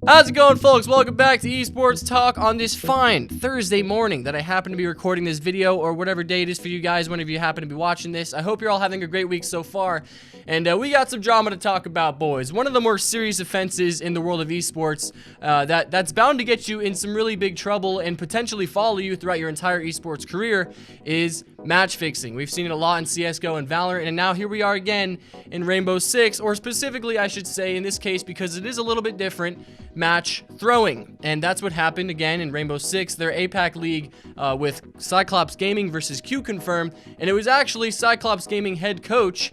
How's it going, folks? Welcome back to Esports Talk on this fine Thursday morning that I happen to be recording this video, or whatever day it is for you guys whenever you happen to be watching this. I hope you're all having a great week so far, and we got some drama to talk about, boys. One of the more serious offenses in the world of esports that's bound to get you in some really big trouble and potentially follow you throughout your entire esports career is match fixing. We've seen it a lot in CSGO and Valorant, and now here we are again in Rainbow Six, or specifically, I should say, in this case, because it is a little bit different, match throwing. And that's what happened again in Rainbow Six, their APAC league with Cyclops Gaming versus Q Confirm, and it was actually Cyclops Gaming head coach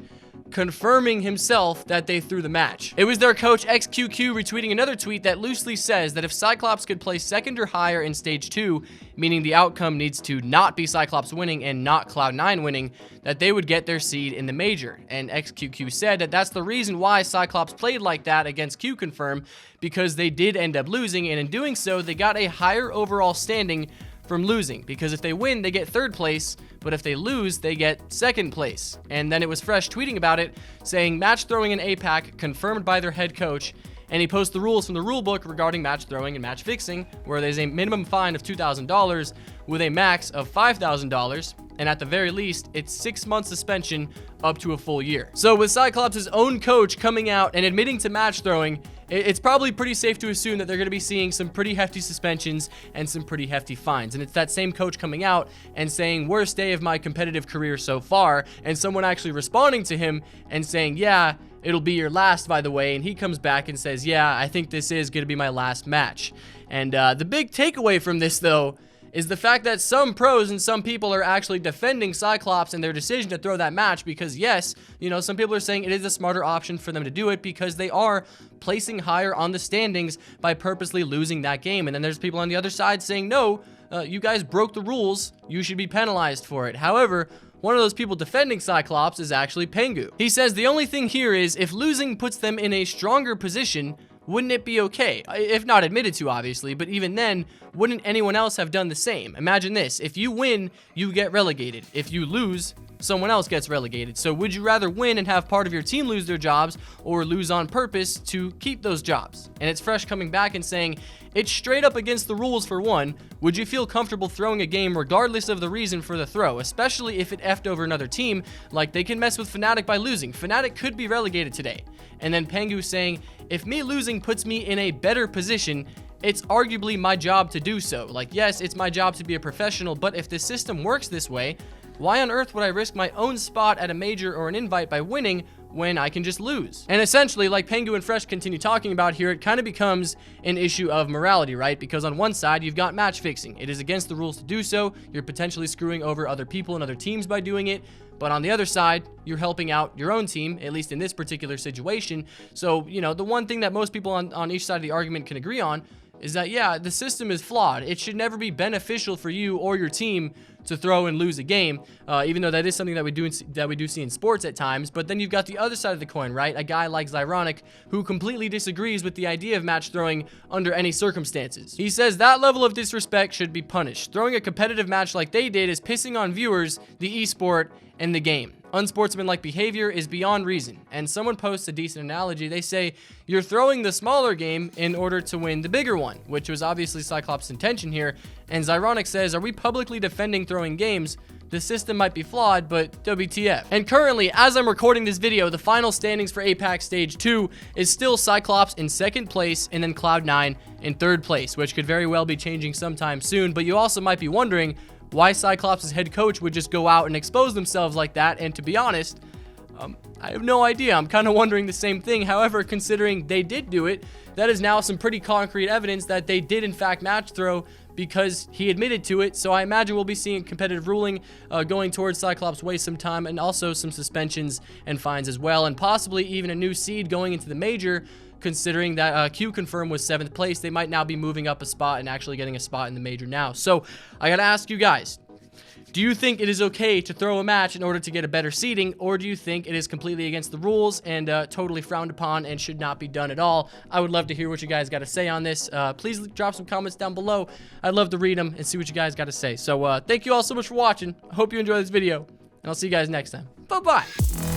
confirming himself that they threw the match. It was their coach XQQ retweeting another tweet that loosely says that if Cyclops could place second or higher in stage 2, meaning the outcome needs to not be Cyclops winning and not Cloud9 winning, that they would get their seed in the major. And XQQ said that that's the reason why Cyclops played like that against Q Confirm, because they did end up losing, and in doing so, they got a higher overall standing from losing, because if they win, they get third place, but if they lose, they get second place. And then it was Fresh tweeting about it, saying match throwing in APAC confirmed by their head coach, and he posts the rules from the rule book regarding match throwing and match fixing, where there's a minimum fine of $2,000 with a max of $5,000, and at the very least, it's 6 months suspension up to a full year. So with Cyclops' own coach coming out and admitting to match throwing, it's probably pretty safe to assume that they're going to be seeing some pretty hefty suspensions and some pretty hefty fines. And it's that same coach coming out and saying, worst day of my competitive career so far, and someone actually responding to him and saying, yeah, it'll be your last, by the way. And he comes back and says, yeah, I think this is going to be my last match. And the big takeaway from this, though, is the fact that some pros and some people are actually defending Cyclops and their decision to throw that match, because yes, you know, some people are saying it is a smarter option for them to do it because they are placing higher on the standings by purposely losing that game. And then there's people on the other side saying, no, you guys broke the rules, you should be penalized for it. However, one of those people defending Cyclops is actually Pengu. He says the only thing here is if losing puts them in a stronger position, wouldn't it be okay? If not admitted to, obviously, but even then, wouldn't anyone else have done the same? Imagine this. If you win, you get relegated. If you lose, someone else gets relegated. So would you rather win and have part of your team lose their jobs, or lose on purpose to keep those jobs? And it's Fresh coming back and saying, it's straight up against the rules for one. Would you feel comfortable throwing a game regardless of the reason for the throw, especially if it effed over another team? Like, they can mess with Fnatic by losing. Fnatic could be relegated today. And then Pengu saying, if me losing puts me in a better position, it's arguably my job to do so. Like, yes, it's my job to be a professional, but if the system works this way, why on earth would I risk my own spot at a major or an invite by winning when I can just lose? And essentially, like Pengu and Fresh continue talking about here, it kind of becomes an issue of morality, right? Because on one side, you've got match fixing. It is against the rules to do so. You're potentially screwing over other people and other teams by doing it. But on the other side, you're helping out your own team, at least in this particular situation. So, you know, the one thing that most people on each side of the argument can agree on is that, yeah, the system is flawed. It should never be beneficial for you or your team to throw and lose a game, even though that is something that we do see in sports at times. But then you've got the other side of the coin, right? A guy like Zyronic, who completely disagrees with the idea of match throwing under any circumstances. He says that level of disrespect should be punished. Throwing a competitive match like they did is pissing on viewers, the esport, and the game. Unsportsmanlike behavior is beyond reason. And someone posts a decent analogy. They say, you're throwing the smaller game in order to win the bigger one, which was obviously Cyclops' intention here. And Zyronic says, are we publicly defending throwing games? The system might be flawed, but WTF. And currently, as I'm recording this video, the final standings for APAC Stage 2 is still Cyclops in second place and then Cloud9 in third place, which could very well be changing sometime soon. But you also might be wondering why Cyclops' head coach would just go out and expose themselves like that. And to be honest, I have no idea. I'm kind of wondering the same thing. However, considering they did do it, that is now some pretty concrete evidence that they did in fact match throw, because he admitted to it. So I imagine we'll be seeing competitive ruling going towards Cyclops' way sometime, and also some suspensions and fines as well, and possibly even a new seed going into the major. Considering that Q Confirm was 7th place, they might now be moving up a spot and actually getting a spot in the major now. So I gotta ask you guys, do you think it is okay to throw a match in order to get a better seeding, or do you think it is completely against the rules and totally frowned upon and should not be done at all? I would love to hear what you guys got to say on this. Please drop some comments down below. I'd love to read them and see what you guys got to say. So thank you all so much for watching. I hope you enjoyed this video, and I'll see you guys next time. Bye-bye.